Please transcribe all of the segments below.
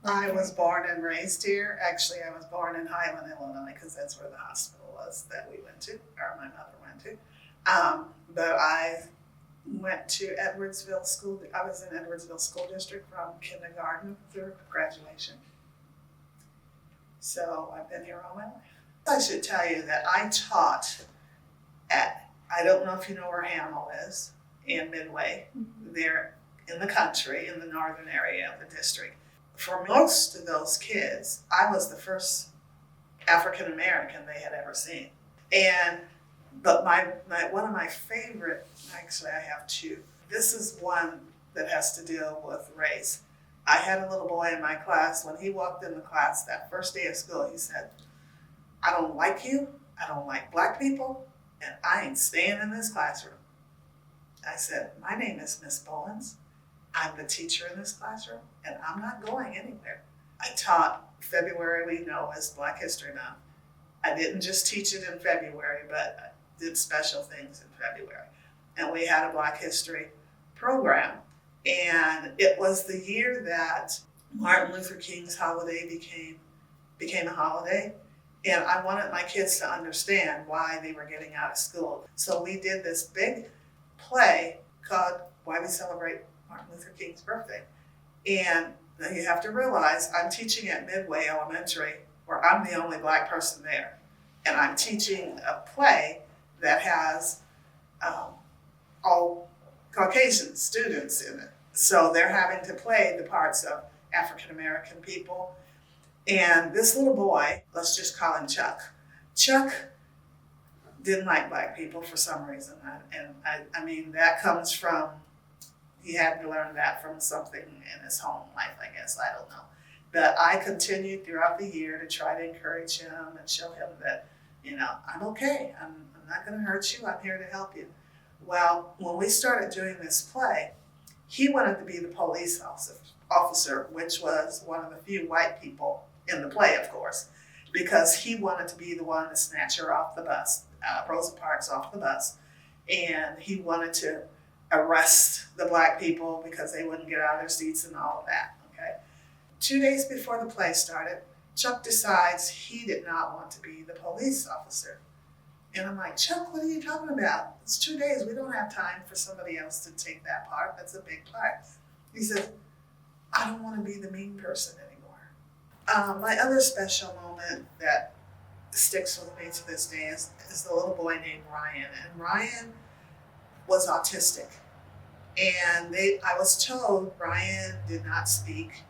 I was born and raised here. Actually, I was born in Highland, Illinois, because that's where the hospital was that we went to, or my mother went to. But I went to Edwardsville School. I was in Edwardsville School District from kindergarten through graduation. So I've been here all my life. I should tell you that I taught at, I don't know if you know where Hamel is, in Midway. They're in the country, in the northern area of the district. For most of those kids, I was the first African American they had ever seen. And but my one of my favorite, actually I have two. This is one that has to deal with race. I had a little boy in my class. When he walked in the class that first day of school, he said, "I don't like you, I don't like black people, and I ain't staying in this classroom." I said, "My name is Miss Bowins. I'm the teacher in this classroom, and I'm not going anywhere." I taught February, we know, as Black History Month. I didn't just teach it in February, but I did special things in February. And we had a Black History program. And it was the year that Martin Luther King's holiday became a holiday. And I wanted my kids to understand why they were getting out of school. So we did this big play called Why We Celebrate Martin Luther King's Birthday. And you have to realize I'm teaching at Midway Elementary, where I'm the only black person there. And I'm teaching a play that has all Caucasian students in it. So they're having to play the parts of African American people. And this little boy, let's just call him Chuck. Chuck didn't like black people for some reason. I mean, that comes from, he had to learn that from something in his home life, I guess. I don't know. But I continued throughout the year to try to encourage him and show him that, I'm okay. I'm not going to hurt you. I'm here to help you. Well, when we started doing this play, he wanted to be the police officer, which was one of the few white people in the play, of course, because he wanted to be the one to snatch her off the bus, Rosa Parks off the bus. And he wanted to arrest the black people because they wouldn't get out of their seats and all of that, okay? 2 days before the play started, Chuck decides he did not want to be the police officer. And I'm like, "Chuck, what are you talking about? It's 2 days. We don't have time for somebody else to take that part. That's a big part." He says, "I don't want to be the mean person anymore." My other special moment that sticks with me to this day is the little boy named Ryan. And Ryan was autistic. And I was told Ryan did not speak,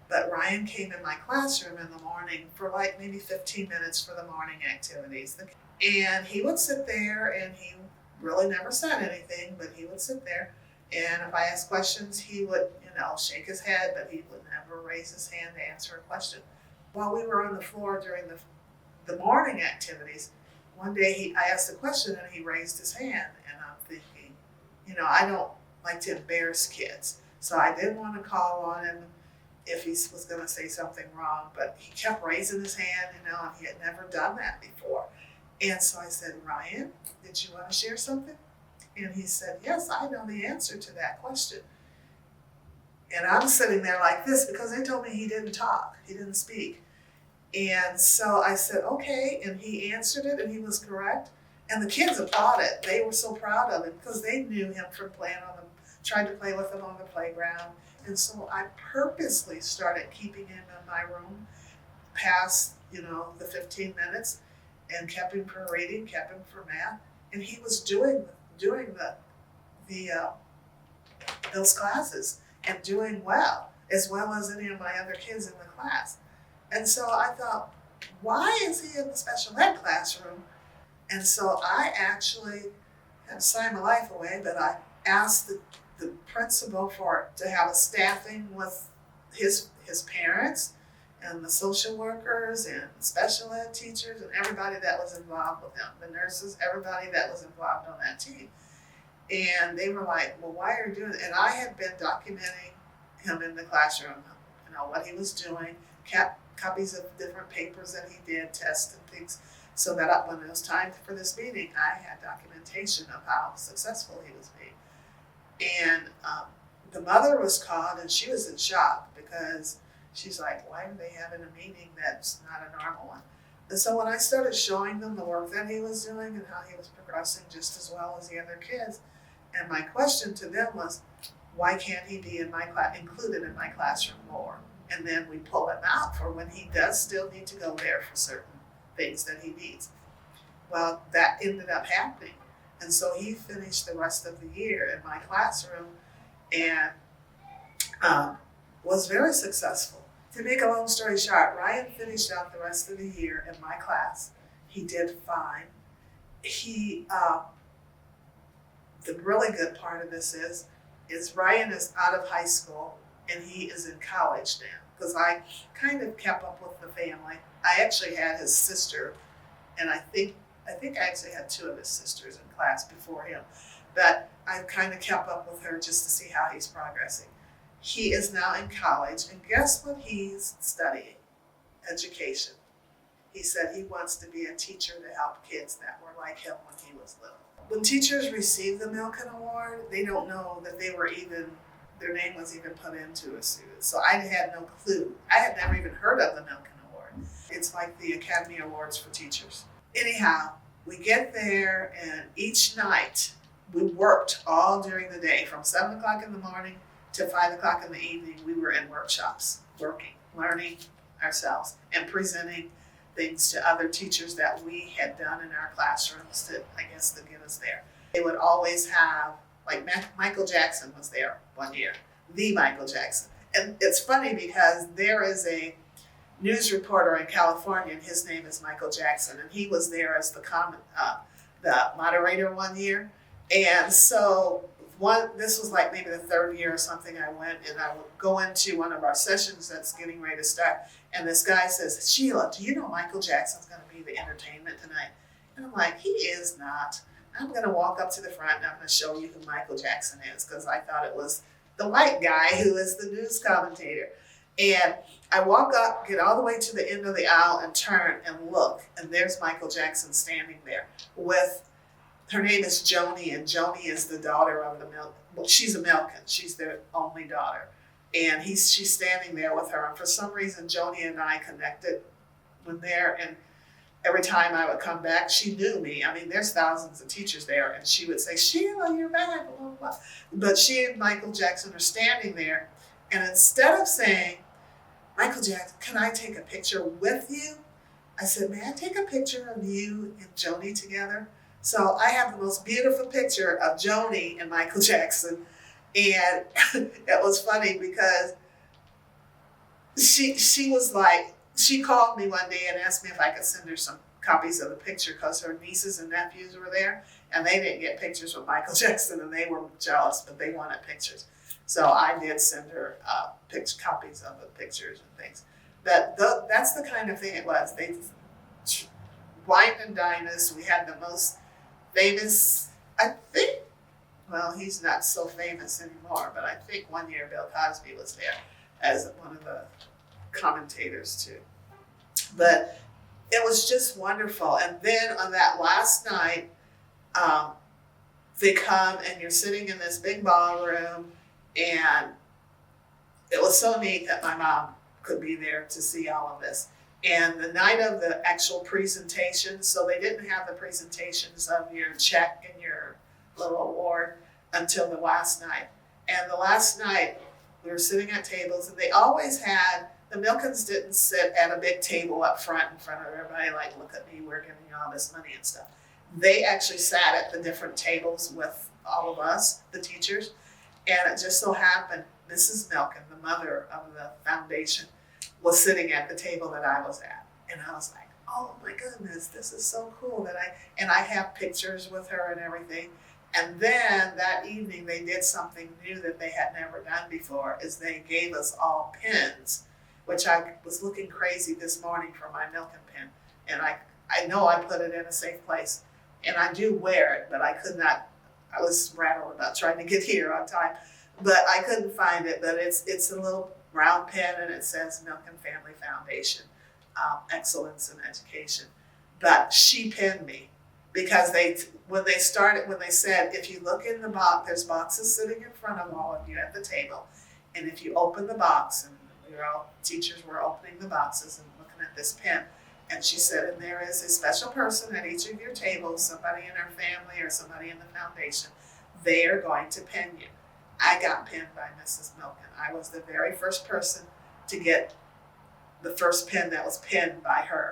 but Ryan came in my classroom in the morning for like maybe 15 minutes for the morning activities. And he would sit there and he really never said anything, but he would sit there. And if I asked questions, he would, shake his head, but he would never raise his hand to answer a question. While we were on the floor during the morning activities, one day I asked a question and he raised his hand. And I'm thinking, I don't like to embarrass kids. So I didn't want to call on him if he was going to say something wrong, but he kept raising his hand, and he had never done that before. And so I said, "Ryan, did you want to share something?" And he said, "Yes, I know the answer to that question." And I'm sitting there like this because they told me he didn't talk, he didn't speak. And so I said, "Okay," and he answered it and he was correct. And the kids applauded. They were so proud of him because they knew him from tried to play with him on the playground. And so I purposely started keeping him in my room past, the 15 minutes, and kept him for reading, kept him for math. And he was doing those classes and doing well as any of my other kids in the class. And so I thought, why is he in the special ed classroom? And so I actually had signed my life away, but I asked the principal to have a staffing with his parents and the social workers and special ed teachers and everybody that was involved with him, the nurses, everybody that was involved on that team. And they were like, "Well, why are you doing it?" And I had been documenting him in the classroom, what he was doing, kept copies of different papers that he did, tests and things, so that when it was time for this meeting, I had documentation of how successful he was being. And the mother was called, and she was in shock because She's like, why are they having a meeting that's not a normal one? And so when I started showing them the work that he was doing and how he was progressing just as well as the other kids, and my question to them was, why can't he be in my included in my classroom more? And then we pull him out for when he does still need to go there for certain things that he needs. Well, that ended up happening. And so he finished the rest of the year in my classroom and was very successful. To make a long story short, Ryan finished out the rest of the year in my class. He did fine. The really good part of this is Ryan is out of high school and he is in college now. Because I kind of kept up with the family. I actually had his sister, and I think I actually had two of his sisters in class before him. But I kind of kept up with her just to see how he's progressing. He is now in college, and guess what he's studying? Education. He said he wants to be a teacher to help kids that were like him when he was little. When teachers receive the Milken Award, they don't know that their name was even put into a suit. So I had no clue. I had never even heard of the Milken Award. It's like the Academy Awards for teachers. Anyhow, we get there, and each night we worked all during the day from 7 o'clock in the morning to 5 o'clock in the evening. We were in workshops, working, learning ourselves, and presenting things to other teachers that we had done in our classrooms to get us there. They would always have, like Michael Jackson was there one year, the Michael Jackson. And it's funny because there is a news reporter in California, and his name is Michael Jackson, and he was there as the moderator one year. And so this was like maybe the third year or something I went, and I would go into one of our sessions that's getting ready to start, and this guy says, Sheila, do you know Michael Jackson's going to be the entertainment tonight? And I'm like, he is not. I'm going to walk up to the front and I'm going to show you who Michael Jackson is, because I thought it was the white guy who is the news commentator. And I walk up, get all the way to the end of the aisle and turn and look, and there's Michael Jackson standing there with, her name is Joni, and Joni is the daughter of she's a Milken, she's their only daughter. And she's standing there with her, and for some reason Joni and I connected when there, and every time I would come back, she knew me. I mean, there's thousands of teachers there, and she would say, Sheila, you're back, blah, blah, blah. But she and Michael Jackson are standing there, and instead of saying, Michael Jackson, can I take a picture with you? I said, may I take a picture of you and Joni together? So I have the most beautiful picture of Joni and Michael Jackson. And it was funny because she was like, she called me one day and asked me if I could send her some copies of the picture because her nieces and nephews were there and they didn't get pictures with Michael Jackson and they were jealous, but they wanted pictures. So I did send her copies of the pictures and things. That's the kind of thing it was. They wine and dine us. We had the most famous, I think, well, he's not so famous anymore, but I think one year Bill Cosby was there as one of the commentators too. But it was just wonderful. And then on that last night, they come and you're sitting in this big ballroom, and it was so neat that my mom could be there to see all of this. And the night of the actual presentation, so they didn't have the presentations of your check and your little award until the last night. And the last night, we were sitting at tables, and they always had, the Milkens didn't sit at a big table up front in front of everybody, like, look at me, we're giving you all this money and stuff. They actually sat at the different tables with all of us, the teachers, and it just so happened Mrs. Milken, the mother of the foundation, was sitting at the table that I was at. And I was like, oh my goodness, this is so cool that I have pictures with her and everything. And then that evening they did something new that they had never done before, is they gave us all pins, which I was looking crazy this morning for my Milken pin. And I know I put it in a safe place, and I do wear it, but I could not, I was rattled about trying to get here on time, but I couldn't find it. But it's a little round pen, and it says Milken Family Foundation, Excellence in Education. But she pinned me because when they said, if you look in the box, there's boxes sitting in front of all of you at the table, and if you open the box, and teachers were opening the boxes and looking at this pin. And she said, and there is a special person at each of your tables, somebody in our family or somebody in the foundation, they are going to pin you. I got pinned by Mrs. Milken. I was the very first person to get the first pin that was pinned by her.